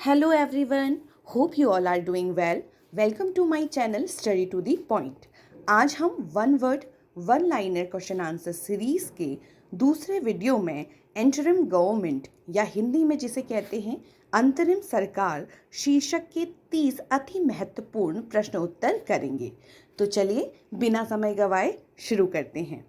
Hello everyone, hope you all are doing well. Welcome to my channel Study to the Point. आज हम one word one liner question answer series के दूसरे video में interim government या हिंदी में जिसे कहते हैं अंतरिम सरकार शीर्षक के 30 अति महत्वपूर्ण प्रश्न उत्तर करेंगे। तो चलिए बिना समय गवाए शुरू करते हैं।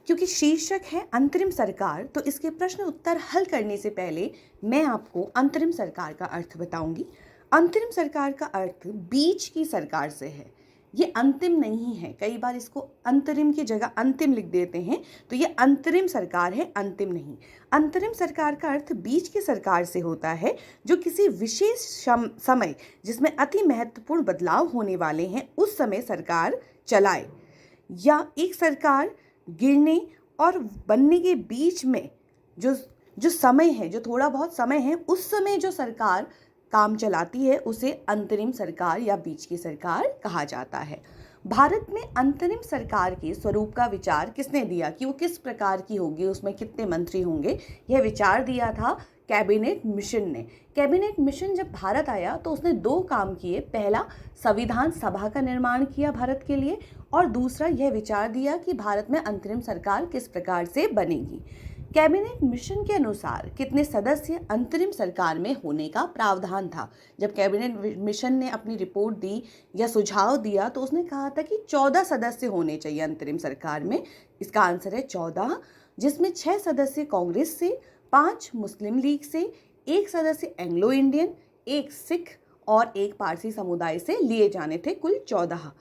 क्योंकि शीर्षक है अंतरिम सरकार, तो इसके प्रश्न उत्तर हल करने से पहले मैं आपको अंतरिम सरकार का अर्थ बताऊंगी। अंतरिम सरकार का अर्थ बीच की सरकार से है। ये अंतिम नहीं है, कई बार इसको अंतरिम की जगह अंतिम लिख देते हैं, तो ये अंतरिम सरकार है, अंतिम नहीं। अंतरिम सरकार का अर्थ बीच की सरकार से होता है, जो किसी विशेष समय जिसमें अति महत्वपूर्ण बदलाव होने वाले हैं उस समय सरकार चलाए, या एक सरकार गिरने और बनने के बीच में जो समय है, जो थोड़ा बहुत समय है, उस समय जो सरकार काम चलाती है उसे अंतरिम सरकार या बीच की सरकार कहा जाता है। भारत में अंतरिम सरकार के स्वरूप का विचार किसने दिया कि वो किस प्रकार की होगी, उसमें कितने मंत्री होंगे, यह विचार दिया था कैबिनेट मिशन ने। कैबिनेट मिशन जब भारत आया तो उसने दो काम किए। पहला, संविधान सभा का निर्माण किया भारत के लिए, और दूसरा यह विचार दिया कि भारत में अंतरिम सरकार किस प्रकार से बनेगी। कैबिनेट मिशन के अनुसार कितने सदस्य अंतरिम सरकार में होने का प्रावधान था। जब कैबिनेट मिशन ने अपनी रिपोर्ट दी या सुझाव दिया तो उसने कहा था कि 14 सदस्य होने चाहिए अंतरिम सरकार में। इसका आंसर है 14, जिसमें 6 सदस्य कांग्रेस से, 5 मुस्लिम लीग से, 1 सदस्य एंग्लो इंडियन, 1 सिख और 1 पारसी समुदाय से लिए जाने थे, कुल 14।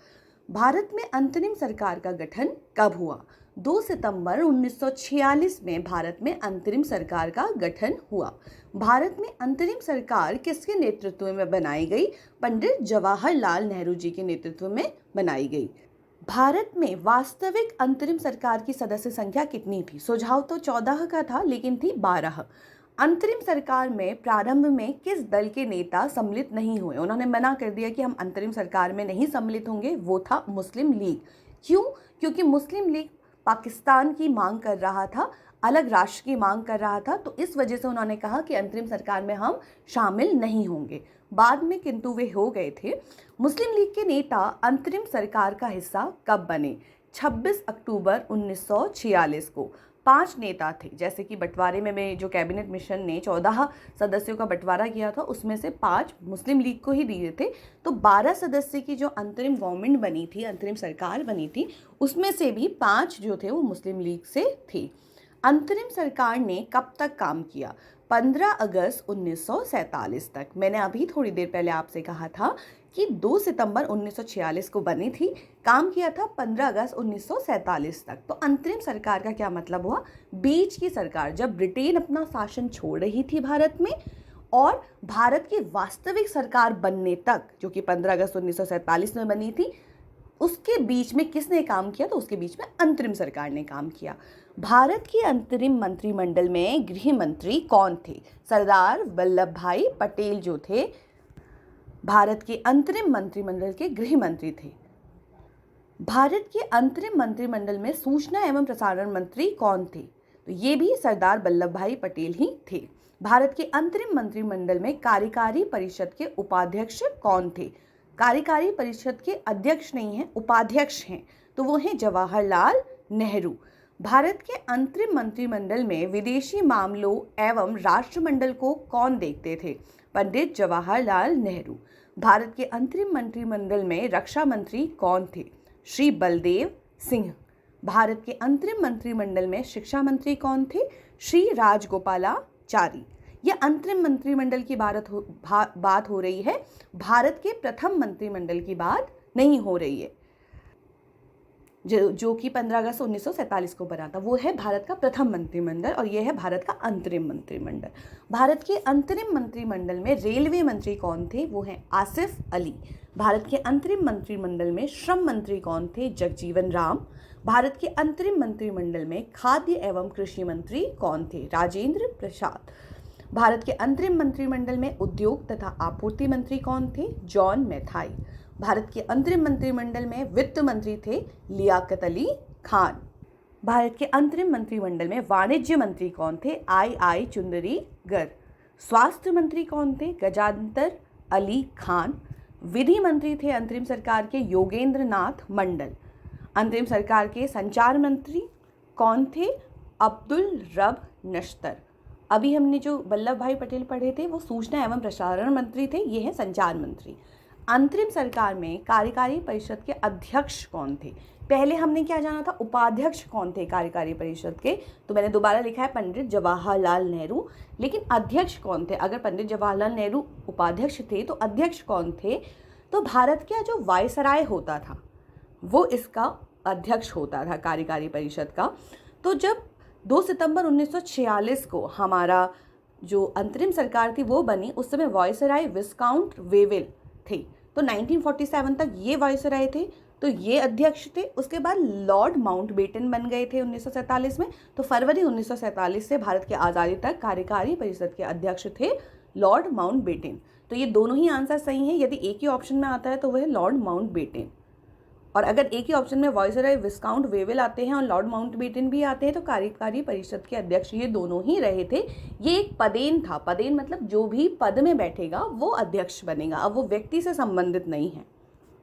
भारत में अंतरिम सरकार का गठन कब हुआ? 2 सितंबर 1946 में भारत में अंतरिम सरकार का गठन हुआ। भारत में अंतरिम सरकार किसके नेतृत्व में बनाई गई? पंडित जवाहरलाल नेहरू जी के नेतृत्व में बनाई गई। भारत में वास्तविक अंतरिम सरकार की सदस्य संख्या कितनी थी? सुझाव तो 14 का था, लेकिन थी 12। अंतरिम सरकार में प्रारंभ में किस दल के नेता सम्मिलित नहीं हुए? उन्होंने मना कर दिया कि हम अंतरिम सरकार में नहीं सम्मिलित होंगे। वो था मुस्लिम लीग। क्यों? क्योंकि मुस्लिम लीग पाकिस्तान की मांग कर रहा था, अलग राष्ट्र की मांग कर रहा था, तो इस वजह से उन्होंने कहा कि अंतरिम सरकार में हम शामिल नहीं होंगे। बाद में किंतु वे हो गए थे। मुस्लिम लीग के नेता अंतरिम सरकार का हिस्सा कब बने? 26 अक्टूबर 1946 को। 5 नेता थे, जैसे कि बंटवारे में जो कैबिनेट मिशन ने 14 सदस्यों का बंटवारा किया था, उसमें से 5 मुस्लिम लीग को ही दिए थे। तो 12 सदस्य की जो अंतरिम गवर्नमेंट बनी थी, अंतरिम सरकार बनी थी, उसमें से भी 5 जो थे वो मुस्लिम लीग से थे। अंतरिम सरकार ने कब तक काम किया? 15 अगस्त 1947 तक। मैंने अभी थोड़ी देर पहले आपसे कहा था कि 2 सितंबर 1946 को बनी थी, काम किया था 15 अगस्त 1947 तक। तो अंतरिम सरकार का क्या मतलब हुआ? बीच की सरकार। जब ब्रिटेन अपना शासन छोड़ रही थी भारत में, और भारत की वास्तविक सरकार बनने तक, जो कि 15 अगस्त 1947 में बनी थी, उसके बीच में किसने काम किया? तो उसके बीच में अंतरिम सरकार ने काम किया। भारत के अंतरिम मंत्रिमंडल में गृह मंत्री कौन थे? सरदार वल्लभ भाई पटेल जो थे भारत के अंतरिम मंत्रिमंडल के गृह मंत्री थे। भारत के अंतरिम मंत्रिमंडल में सूचना एवं प्रसारण मंत्री कौन थे? तो ये भी सरदार वल्लभ भाई पटेल ही थे। भारत के अंतरिम मंत्रिमंडल में कार्यकारी परिषद के उपाध्यक्ष कौन थे? कार्यकारी परिषद के अध्यक्ष नहीं हैं, उपाध्यक्ष हैं, तो वो हैं जवाहरलाल नेहरू। भारत के अंतरिम मंत्रिमंडल में विदेशी मामलों एवं राष्ट्रमंडल को कौन देखते थे? पंडित जवाहरलाल नेहरू। भारत के अंतरिम मंत्रिमंडल में रक्षा मंत्री कौन थे? श्री बलदेव सिंह। भारत के अंतरिम मंत्रिमंडल में शिक्षा मंत्री कौन थे? श्री राजगोपालाचारी। यह अंतरिम मंत्रिमंडल की बात हो रही है, भारत के प्रथम मंत्रिमंडल की बात नहीं हो रही है, जो कि 15 अगस्त 1947 को बना था। वो है भारत का प्रथम मंत्रिमंडल, और यह है भारत का अंतरिम मंत्रिमंडल। भारत के अंतरिम मंत्रिमंडल में रेलवे मंत्री कौन थे? वो हैं आसिफ अली। भारत के अंतरिम मंत्रिमंडल में श्रम मंत्री कौन थे? जगजीवन राम। भारत के अंतरिम मंत्रिमंडल में खाद्य एवं कृषि मंत्री कौन थे? राजेंद्र प्रसाद। भारत के अंतरिम मंत्रिमंडल में उद्योग तथा आपूर्ति मंत्री कौन थे? जॉन मैथाई। भारत के अंतरिम मंत्रिमंडल में वित्त मंत्री थे लियाकत अली खान। भारत के अंतरिम मंत्रिमंडल में वाणिज्य मंत्री कौन थे? आई चुंदरी गर। स्वास्थ्य मंत्री कौन थे? गजानतर अली खान। विधि मंत्री थे अंतरिम सरकार के योगेंद्र नाथ मंडल। अंतरिम सरकार के संचार मंत्री कौन थे? अब्दुल रब नश्तर। अभी हमने जो वल्लभ भाई पटेल पढ़े थे वो सूचना एवं प्रसारण मंत्री थे, ये हैं संचार मंत्री। अंतरिम सरकार में कार्यकारी परिषद के अध्यक्ष कौन थे? पहले हमने क्या जाना था, उपाध्यक्ष कौन थे कार्यकारी परिषद के, तो मैंने दोबारा लिखा है पंडित जवाहरलाल नेहरू। लेकिन अध्यक्ष कौन थे? अगर पंडित जवाहरलाल नेहरू उपाध्यक्ष थे तो अध्यक्ष कौन थे? तो भारत का जो वायसराय होता था वो इसका अध्यक्ष होता था कार्यकारी परिषद का। तो जब 2 सितंबर 1946 को हमारा जो अंतरिम सरकार थी वो बनी, उस समय वायसराय विस्काउंट वेविल थे। तो 1947 तक ये वायसराय थे, तो ये अध्यक्ष थे। उसके बाद लॉर्ड माउंटबेटन बन गए थे 1947 में। तो फरवरी 1947 से भारत की आज़ादी तक कार्यकारी परिषद के अध्यक्ष थे लॉर्ड माउंटबेटन। तो ये दोनों ही आंसर सही हैं। यदि एक ही ऑप्शन में आता है तो वह लॉर्ड माउंटबेटन, और अगर एक ही ऑप्शन में वायसराय विस्काउंट वेविल आते हैं और लॉर्ड माउंटबेटन भी आते हैं तो कार्यकारी परिषद के अध्यक्ष ये दोनों ही रहे थे। ये एक पदेन था। पदेन मतलब जो भी पद में बैठेगा वो अध्यक्ष बनेगा, अब वो व्यक्ति से संबंधित नहीं है।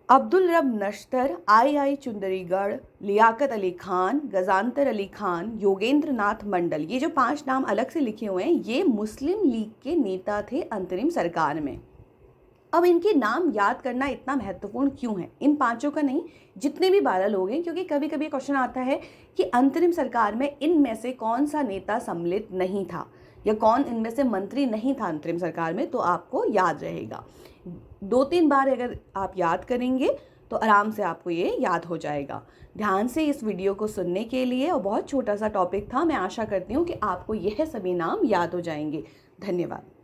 अब्दुल रब नश्तर, आई चुंदरीगढ़, लियाकत अली खान, गजानतर अली खान, योगेंद्र नाथ मंडल, ये जो 5 नाम अलग से लिखे हुए हैं ये मुस्लिम लीग के नेता थे अंतरिम सरकार में। अब इनके नाम याद करना इतना महत्वपूर्ण क्यों है? इन 5 का नहीं, जितने भी 12 लोग हैं, क्योंकि कभी कभी क्वेश्चन आता है कि अंतरिम सरकार में इनमें से कौन सा नेता सम्मिलित नहीं था या कौन इनमें से मंत्री नहीं था अंतरिम सरकार में, तो आपको याद रहेगा। 2-3 बार अगर आप याद करेंगे तो आराम से आपको ये याद हो जाएगा। ध्यान से इस वीडियो को सुनने के लिए, और बहुत छोटा सा टॉपिक था, मैं आशा करती हूँ कि आपको यह सभी नाम याद हो जाएंगे। धन्यवाद।